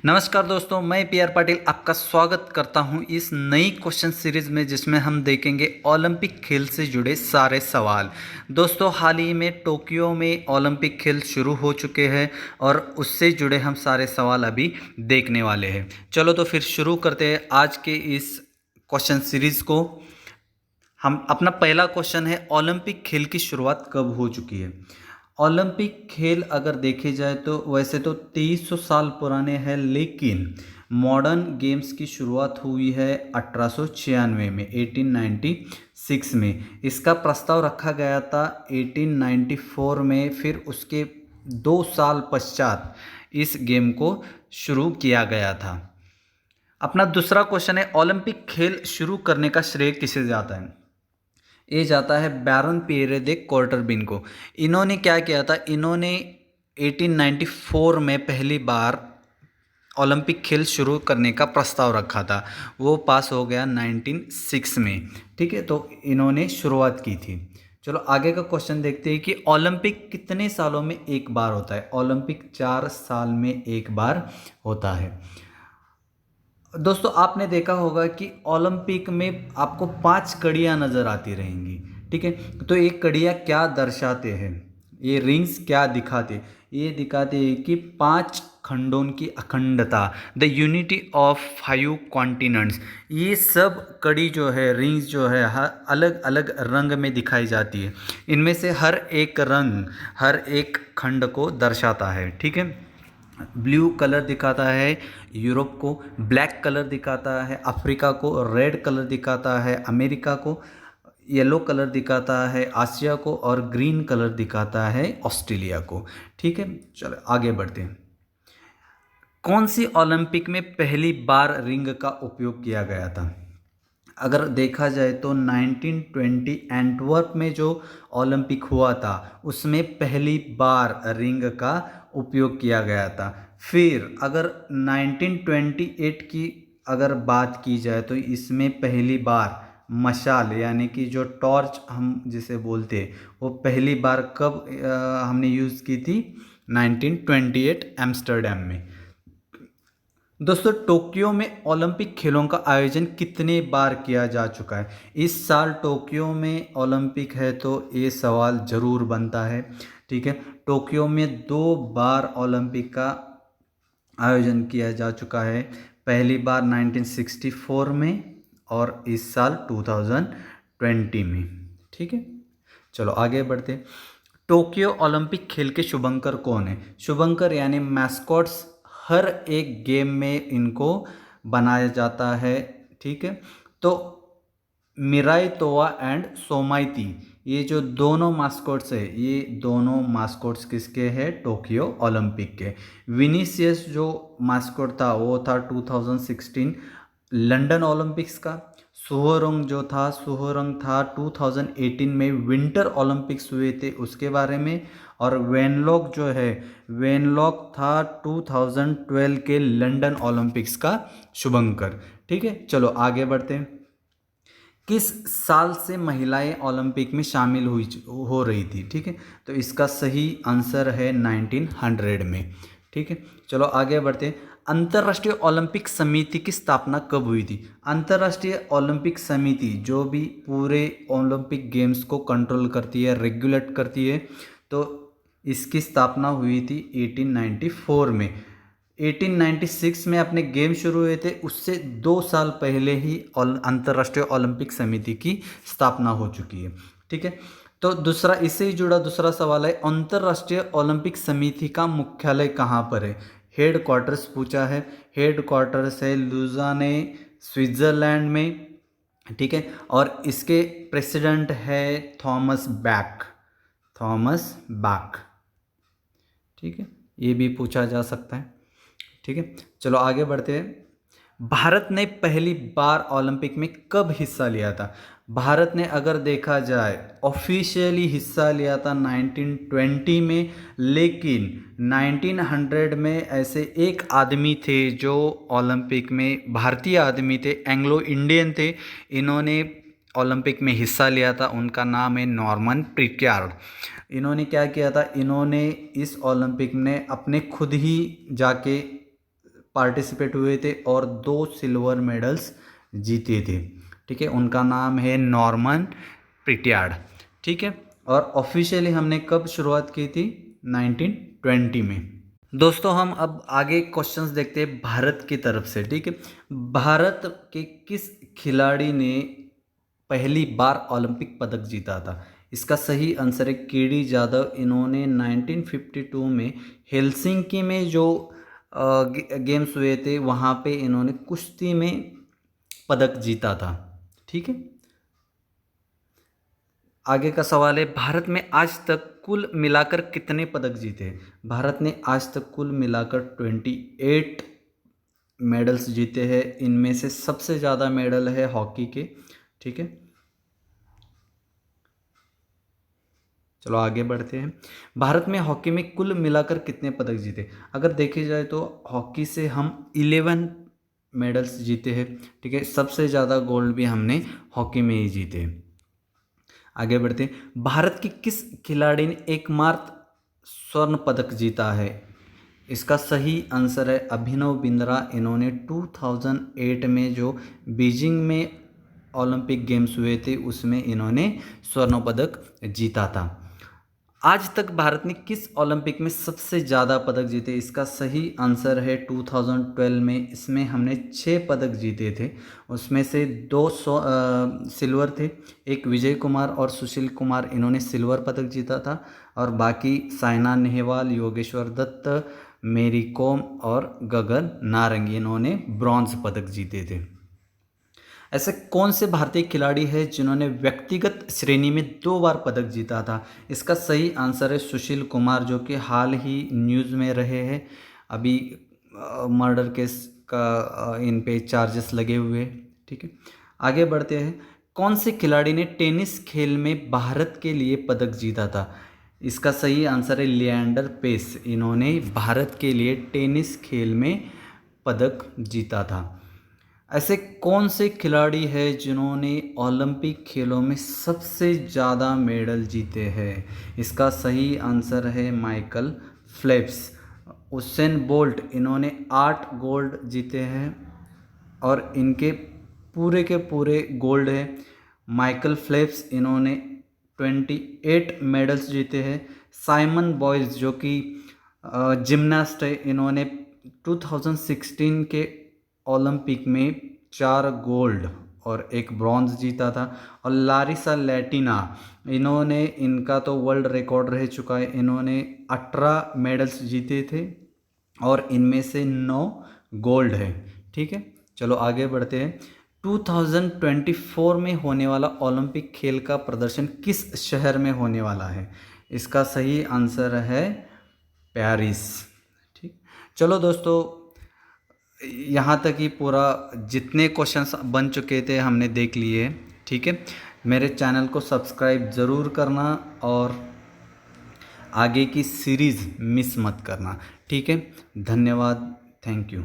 नमस्कार दोस्तों, मैं पीआर पाटिल आपका स्वागत करता हूं इस नई क्वेश्चन सीरीज में जिसमें हम देखेंगे ओलंपिक खेल से जुड़े सारे सवाल। दोस्तों, हाल ही में टोक्यो में ओलंपिक खेल शुरू हो चुके हैं और उससे जुड़े हम सारे सवाल अभी देखने वाले हैं। चलो तो फिर शुरू करते हैं आज के इस क्वेश्चन सीरीज को। हम अपना पहला क्वेश्चन है, ओलंपिक खेल की शुरुआत कब हो चुकी है। ओलंपिक खेल अगर देखे जाए तो वैसे तो 2300 साल पुराने हैं, लेकिन मॉडर्न गेम्स की शुरुआत हुई है 1896 में, 1896 में। इसका प्रस्ताव रखा गया था 1894 में, फिर उसके 2 साल पश्चात इस गेम को शुरू किया गया था। अपना दूसरा क्वेश्चन है, ओलंपिक खेल शुरू करने का श्रेय किसे जाता है। ये जाता है बैरन पियरे दे कॉर्टरबिन को। इन्होंने क्या किया था, इन्होंने 1894 में पहली बार ओलंपिक खेल शुरू करने का प्रस्ताव रखा था, वो पास हो गया 1906 में। ठीक है, तो इन्होंने शुरुआत की थी। चलो आगे का क्वेश्चन देखते हैं कि ओलंपिक कितने सालों में एक बार होता है। ओलंपिक 4 साल में एक बार होता है। दोस्तों, आपने देखा होगा कि ओलंपिक में आपको 5 कड़ियाँ नज़र आती रहेंगी। ठीक है, तो ये कड़ियाँ क्या दर्शाते हैं, ये रिंग्स क्या दिखाते, ये दिखाते हैं कि 5 खंडों की अखंडता, द यूनिटी ऑफ 5 कॉन्टिनेंट्स। ये सब कड़ी जो है, रिंग्स जो है, हर अलग अलग रंग में दिखाई जाती है। इनमें से हर एक रंग हर एक खंड को दर्शाता है। ठीक है, ब्लू कलर दिखाता है यूरोप को, ब्लैक कलर दिखाता है अफ्रीका को, रेड कलर दिखाता है अमेरिका को, येलो कलर दिखाता है आसिया को, और ग्रीन कलर दिखाता है ऑस्ट्रेलिया को। ठीक है, चलो आगे बढ़ते हैं। कौन सी ओलंपिक में पहली बार रिंग का उपयोग किया गया था। अगर देखा जाए तो 1920 एंटवर्प में जो ओलंपिक हुआ था उसमें पहली बार रिंग का उपयोग किया गया था। फिर अगर 1928 की अगर बात की जाए तो इसमें पहली बार मशाल यानी कि जो टॉर्च हम जिसे बोलते हैं वो पहली बार कब हमने यूज़ की थी, 1928 एम्स्टर्डम में। दोस्तों, टोक्यो में ओलंपिक खेलों का आयोजन कितने बार किया जा चुका है। इस साल टोक्यो में ओलंपिक है तो ये सवाल ज़रूर बनता है। ठीक है, टोक्यो में 2 बार ओलंपिक का आयोजन किया जा चुका है। पहली बार 1964 में और इस साल 2020 में। ठीक है, चलो आगे बढ़ते हैं। टोक्यो ओलंपिक खेल के शुभंकर कौन है। शुभंकर यानी मैस्कॉट्स हर एक गेम में इनको बनाया जाता है। ठीक है, तो मिराई तोवा एंड सोमाइती, ये जो दोनों मास्कोट्स है, ये दोनों मास्कोट्स किसके हैं, टोक्यो ओलंपिक के। विनीसियस जो मास्कोट था वो था 2016 लंदन ओलंपिक्स का। सुहोरंग जो था, सुहोरंग था 2018 में विंटर ओलंपिक्स हुए थे उसके बारे में। और वेनलॉक जो है, वेनलॉक था 2012 के लंदन ओलंपिक्स का शुभंकर। ठीक है, चलो आगे बढ़ते हैं। किस साल से महिलाएं ओलंपिक में शामिल हुई हो रही थी। ठीक है, तो इसका सही आंसर है 1900 में। ठीक है, चलो आगे बढ़ते हैं। अंतर्राष्ट्रीय ओलंपिक समिति की स्थापना कब हुई थी। अंतर्राष्ट्रीय ओलंपिक समिति जो भी पूरे ओलंपिक गेम्स को कंट्रोल करती है, रेगुलेट करती है, तो इसकी स्थापना हुई थी 1894 में। 1896 में अपने गेम शुरू हुए थे, उससे 2 साल पहले ही अंतर्राष्ट्रीय ओलंपिक समिति की स्थापना हो चुकी है। ठीक है, तो दूसरा इससे ही जुड़ा दूसरा सवाल है, अंतर्राष्ट्रीय ओलंपिक समिति का मुख्यालय कहाँ पर है। हेड क्वार्टर्स पूछा है। हेड क्वार्टर्स है लुज़ाने, स्विट्ज़रलैंड में। ठीक है, और इसके प्रेसिडेंट है थॉमस बैक, थॉमस बैक। ठीक है, ये भी पूछा जा सकता है। ठीक है, चलो आगे बढ़ते हैं। भारत ने पहली बार ओलंपिक में कब हिस्सा लिया था। भारत ने अगर देखा जाए ऑफिशियली हिस्सा लिया था 1920 में, लेकिन 1900 में ऐसे एक आदमी थे जो ओलंपिक में भारतीय आदमी थे, एंग्लो इंडियन थे, इन्होंने ओलंपिक में हिस्सा लिया था। उनका नाम है नॉर्मन प्रिक्यार्ड। इन्होंने क्या किया था, इन्होंने इस ओलंपिक में अपने खुद ही जाके पार्टिसिपेट हुए थे और 2 सिल्वर मेडल्स जीते थे। ठीक है, उनका नाम है नॉर्मन प्रिटियार्ड। ठीक है, और ऑफिशियली हमने कब शुरुआत की थी? 1920 में। दोस्तों हम अब आगे क्वेश्चंस देखते हैं भारत की तरफ से। ठीक है, भारत के किस खिलाड़ी ने पहली बार ओलंपिक पदक जीता था? इसका सही आंसर है केडी जाधव। इन्होंने 1952 में हेलसिंकी में जो गेम्स हुए थे वहाँ पे इन्होंने कुश्ती में पदक जीता था। ठीक है, आगे का सवाल है भारत में आज तक कुल मिलाकर कितने पदक जीते हैं? भारत ने आज तक कुल मिलाकर 28 मेडल्स जीते हैं। इनमें से सबसे ज़्यादा मेडल है हॉकी के। ठीक है, चलो आगे बढ़ते हैं। भारत में हॉकी में कुल मिलाकर कितने पदक जीते? अगर देखे जाए तो हॉकी से हम 11 मेडल्स जीते हैं। ठीक है, सबसे ज़्यादा गोल्ड भी हमने हॉकी में ही जीते हैं। आगे बढ़ते हैं, भारत की किस खिलाड़ी ने एकमात्र स्वर्ण पदक जीता है? इसका सही आंसर है अभिनव बिंद्रा। इन्होंने 2008 में जो बीजिंग में ओलंपिक गेम्स हुए थे उसमें इन्होंने स्वर्ण पदक जीता था। आज तक भारत ने किस ओलंपिक में सबसे ज़्यादा पदक जीते? इसका सही आंसर है 2012 में। इसमें हमने 6 पदक जीते थे। उसमें से 2 सिल्वर थे। एक विजय कुमार और सुशील कुमार, इन्होंने सिल्वर पदक जीता था और बाकी साइना नेहवाल, योगेश्वर दत्त, मेरी कॉम और गगन नारंग, इन्होंने ब्रॉन्ज पदक जीते थे। ऐसे कौन से भारतीय खिलाड़ी हैं जिन्होंने व्यक्तिगत श्रेणी में 2 बार पदक जीता था? इसका सही आंसर है सुशील कुमार, जो कि हाल ही न्यूज़ में रहे हैं। अभी मर्डर केस का इन पे चार्जेस लगे हुए। ठीक है, आगे बढ़ते हैं। कौन से खिलाड़ी ने टेनिस खेल में भारत के लिए पदक जीता था? इसका सही आंसर है लिएंडर पेस। इन्होंने भारत के लिए टेनिस खेल में पदक जीता था। ऐसे कौन से खिलाड़ी हैं जिन्होंने ओलंपिक खेलों में सबसे ज़्यादा मेडल जीते हैं? इसका सही आंसर है माइकल फेल्प्स। उसेन बोल्ट, इन्होंने 8 गोल्ड जीते हैं और इनके पूरे के पूरे गोल्ड है। माइकल फेल्प्स, इन्होंने 28 मेडल्स जीते हैं। साइमन बॉयल्स जो कि जिम्नास्ट है, इन्होंने 2016 के ओलंपिक में 4 गोल्ड और 1 ब्रॉन्ज जीता था। और लारिसा लैटिना, इन्होंने, इनका तो वर्ल्ड रिकॉर्ड रह चुका है, इन्होंने 18 मेडल्स जीते थे और इनमें से 9 गोल्ड है। ठीक है, चलो आगे बढ़ते हैं। 2024 में होने वाला ओलंपिक खेल का प्रदर्शन किस शहर में होने वाला है? इसका सही आंसर है पेरिस। ठीक, चलो दोस्तों, यहाँ तक ही पूरा जितने क्वेश्चंस बन चुके थे हमने देख लिए। ठीक है, मेरे चैनल को सब्सक्राइब ज़रूर करना और आगे की सीरीज़ मिस मत करना। ठीक है, धन्यवाद, थैंक यू।